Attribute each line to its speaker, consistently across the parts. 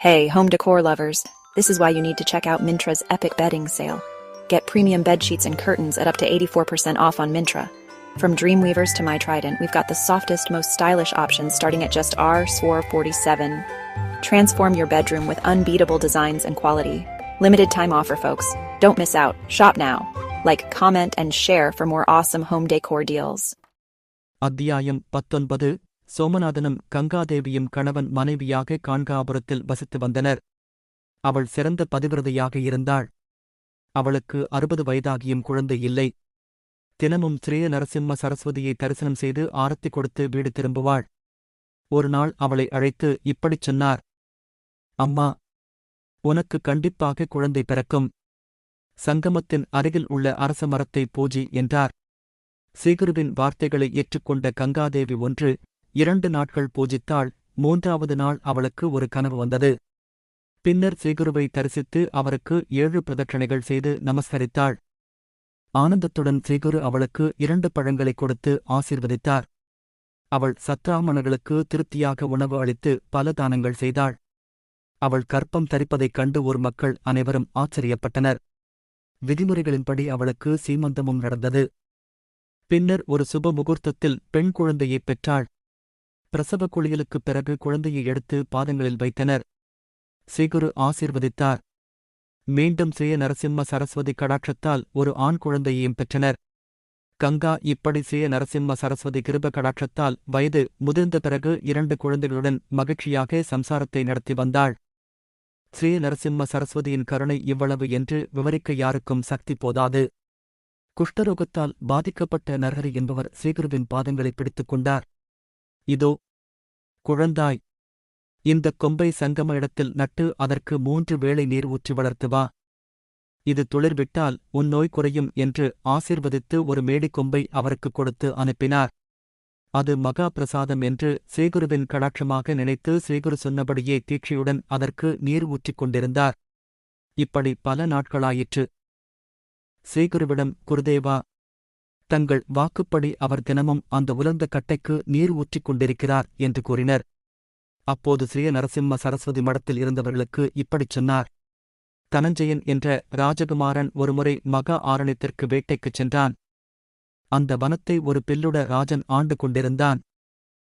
Speaker 1: Hey, home decor lovers. This is why you need to check out Mintra's epic bedding sale. Get premium bed sheets and curtains at up to 84% off on Mintra. From Dreamweavers to My Trident, we've got the softest, most stylish options starting at just $47. Transform your bedroom with unbeatable designs and quality. Limited time offer, folks. Don't miss out. Shop now. Like, comment, and share for more awesome home decor deals.
Speaker 2: அத்தியாயம் 19 சோமநாதனும் கங்காதேவியும் கணவன் மனைவியாக காண்காபுரத்தில் வசித்து வந்தனர். அவள் சிறந்த பதிவிரதையாக இருந்தாள். அவளுக்கு 60 வயதாகியும் குழந்தை இல்லை. தினமும் ஸ்ரீ நரசிம்ம சரஸ்வதியை தரிசனம் செய்து ஆரத்தி கொடுத்து வீடு திரும்புவாள். ஒரு நாள் அவளை அழைத்து இப்படிச் சொன்னார். அம்மா, உனக்கு கண்டிப்பாக குழந்தை பிறக்கும். சங்கமத்தின் அருகில் உள்ள அரச மரத்தை பூஜி என்றார். சீகுருவின் வார்த்தைகளை ஏற்றுக்கொண்ட கங்காதேவி 1-2 நாட்கள் பூஜித்தாள். 3வது நாள் அவளுக்கு ஒரு கனவு வந்தது. பின்னர் சீகுருவை தரிசித்து அவருக்கு 7 பிரதட்சணைகள் செய்து நமஸ்கரித்தாள். ஆனந்தத்துடன் சீகுரு அவளுக்கு 2 பழங்களைக் கொடுத்து ஆசீர்வதித்தார். அவள் சத்ராமணர்களுக்கு திருப்தியாக உணவு அளித்து பல தானங்கள் செய்தாள். அவள் கர்ப்பம் தரிப்பதைக் கண்டு ஊர் மக்கள் அனைவரும் ஆச்சரியப்பட்டனர். விதிமுறைகளின்படி அவளுக்கு சீமந்தமும் நடந்தது. பின்னர் ஒரு சுப முகூர்த்தத்தில் பெண் குழந்தையைப் பெற்றாள். பிரசவ குளியலுக்குப் பிறகு குழந்தையை எடுத்து பாதங்களில் வைத்தனர். சீகுரு ஆசீர்வதித்தார். மீண்டும் ஸ்ரீ நரசிம்ம சரஸ்வதி கடாட்சத்தால் ஒரு ஆண் குழந்தையையும் பெற்றனர். கங்கா இப்படி ஸ்ரீ நரசிம்ம சரஸ்வதி கிருப கடாட்சத்தால் வயது முதிர்ந்த பிறகு 2 குழந்தைகளுடன் மகிழ்ச்சியாக சம்சாரத்தை நடத்தி வந்தாள். ஸ்ரீ நரசிம்ம சரஸ்வதியின் கருணை இவ்வளவு என்று விவரிக்க யாருக்கும் சக்தி போதாது. குஷ்டரோகத்தால் பாதிக்கப்பட்ட நரஹரி என்பவர் சீகுருவின் பாதங்களை பிடித்துக் கொண்டார். இதோ குழந்தாய், இந்தக் கொம்பை சங்கம இடத்தில் நட்டு அதற்கு 3 வேளை நீர் ஊற்றி வளர்த்து வா. இது துளிர்விட்டால் உன் நோய் குறையும் என்று ஆசீர்வதித்து ஒரு மேடிக் கொம்பை அவருக்குக் கொடுத்து அனுப்பினார். அது மகா பிரசாதம் என்று சீகுருவின் கடாட்சமாக நினைத்து சீகுரு சொன்னபடியே தீட்சையுடன் அதற்கு நீர் ஊற்றிக் கொண்டிருந்தார். இப்படி பல நாட்களாயிற்று. சீகுருவிடம், குருதேவா, தங்கள் வாக்குப்படி அவர் தினமும் அந்த உலர்ந்த கட்டைக்கு நீர் ஊற்றிக் கொண்டிருக்கிறார் என்று கூறினர். அப்போது ஸ்ரீ நரசிம்ம சரஸ்வதி மடத்தில் இருந்தவர்களுக்கு இப்படிச் சொன்னார். தனஞ்சயன் என்ற ராஜகுமாரன் ஒருமுறை மகா ஆரண்யத்திற்கு வேட்டைக்குச் சென்றான். அந்த வனத்தை ஒரு பில்லுட ராஜன் ஆண்டு கொண்டிருந்தான்.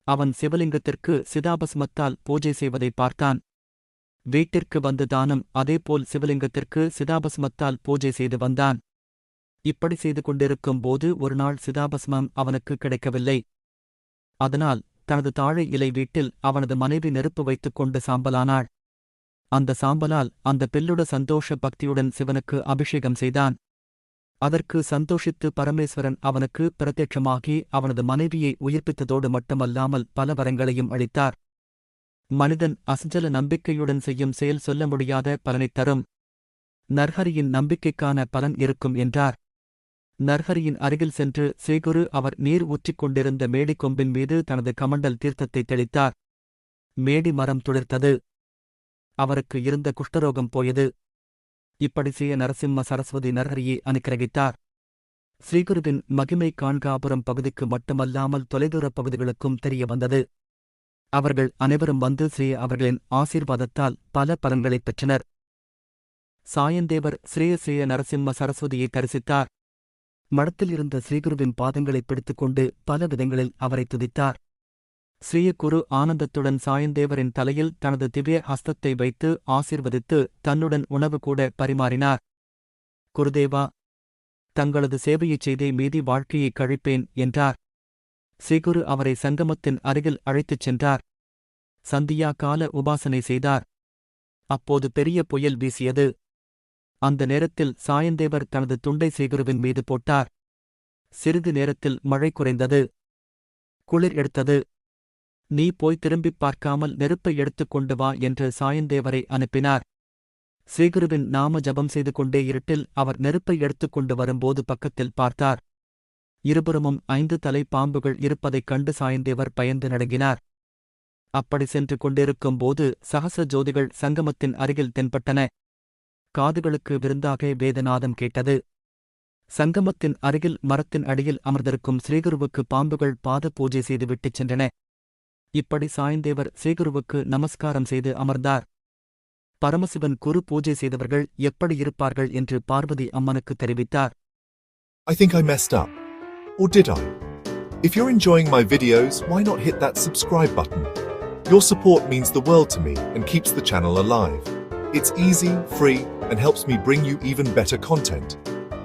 Speaker 2: அவன் சிவலிங்கத்திற்கு சிதாபஸ்மத்தால் பூஜை செய்வதை பார்த்தான். வீட்டிற்கு வந்து தானும் அதேபோல் சிவலிங்கத்திற்கு சிதாபஸ்மத்தால் பூஜை செய்து வந்தான். இப்படி செய்து கொண்டிருக்கும் போது ஒருநாள் சிதாபஸ்மம் அவனுக்கு கிடைக்கவில்லை. அதனால் தனது தாழை இலை வீட்டில் அவனது மனைவி நெருப்பு வைத்துக் கொண்டு சாம்பலானாள். அந்த சாம்பலால் அந்த பில்லுட சந்தோஷ பக்தியுடன் சிவனுக்கு அபிஷேகம் செய்தான். அதற்கு சந்தோஷித்து பரமேஸ்வரன் அவனுக்கு பிரத்யட்சமாகி அவனது மனைவியை உயிர்ப்பித்ததோடு மட்டுமல்லாமல் பல வரங்களையும் அளித்தார். மனிதன் அசஞ்சல நம்பிக்கையுடன் செய்யும் செயல் சொல்ல முடியாத பலனைத் தரும். நர்ஹரியின் நம்பிக்கைக்கான பலன் இருக்கும் என்றார். நர்ஹரியின் அருகில் சென்று சீகுரு அவர் நீர் ஊற்றிக் கொண்டிருந்த மேடிக் கொம்பின் மீது தனது கமண்டல் தீர்த்தத்தை தெளித்தார். மேடி மரம் துளிர்த்தது. அவருக்கு இருந்த குஷ்டரோகம் போயது. இப்படி ஸ்ரீ நரசிம்ம சரஸ்வதி நர்ஹரியை அனுக்கிரகித்தார். ஸ்ரீகுருவின் மகிமை காண்காபுரம் பகுதிக்கு மட்டுமல்லாமல் தொலைதூரப் பகுதிகளுக்கும் தெரிய வந்தது. அவர்கள் அனைவரும் வந்து ஸ்ரீ அவர்களின் ஆசீர்வாதத்தால் பல பலன்களைப் பெற்றனர். சாயந்தேவர் ஸ்ரீ நரசிம்ம சரஸ்வதியை தரிசித்தார். மடத்தில் இருந்த ஸ்ரீகுருவின் பாதங்களைப் பிடித்துக்கொண்டு பல விதங்களில் அவரை துதித்தார். ஸ்ரீகுரு ஆனந்தத்துடன் சாயந்தேவரின் தலையில் தனது திவ்ய ஹஸ்தத்தை வைத்து ஆசீர்வதித்து தன்னுடன் உணவு கூட பரிமாறினார். குருதேவா, தங்களது சேவையைச் செய்தே மீதி வாழ்க்கையை கழிப்பேன் என்றார். ஸ்ரீகுரு அவரை சங்கமத்தின் அருகில் அழைத்துச் சென்றார். சந்தியா கால உபாசனை செய்தார். அப்போது பெரிய புயல் வீசியது. அந்த நேரத்தில் சாயந்தேவர் தனது துண்டை சீகுருவின் மீது போட்டார். சிறிது நேரத்தில் மழை குறைந்தது. குளிர் எடுத்தது. நீ போய் திரும்பிப் பார்க்காமல் நெருப்பை எடுத்துக் கொண்டு வா என்று சாயந்தேவரை அனுப்பினார். சீகுருவின் நாம ஜபம் செய்து கொண்டே இருட்டில் அவர் நெருப்பை எடுத்துக் கொண்டு வரும்போது பக்கத்தில் பார்த்தார். இருபுறமும் 5 தலை பாம்புகள் இருப்பதைக் கண்டு சாயந்தேவர் பயந்து நடுங்கினார். அப்படி சென்று கொண்டிருக்கும் போது சகச ஜோதிகள் சங்கமத்தின் அருகில் தென்பட்டன. காதுகளுக்கு விருந்தாக வேதநாதம் கேட்டது. சங்கமத்தின் அருகில் மரத்தின் அடியில் அமர்ந்திருக்கும் ஸ்ரீகுருவுக்கு பாம்புகள் பாத பூஜை செய்து விட்டுச் சென்றன. இப்படி சாயந்தேவர் ஸ்ரீகுருவுக்கு நமஸ்காரம் செய்து அமர்ந்தார். பரமசிவன் குரு பூஜை செய்தவர்கள் எப்படி இருப்பார்கள் என்று பார்வதி அம்மனுக்கு தெரிவித்தார்.
Speaker 3: I think I messed up. Or did I? If you're enjoying my videos, why not hit that subscribe button? Your support means the world to me and keeps the channel alive. It's easy, free, and helps me bring you even better content.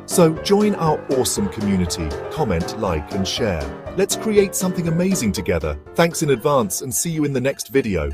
Speaker 3: So join our awesome community, comment, like, and share. Let's create something amazing together. Thanks in advance and see you in the next video.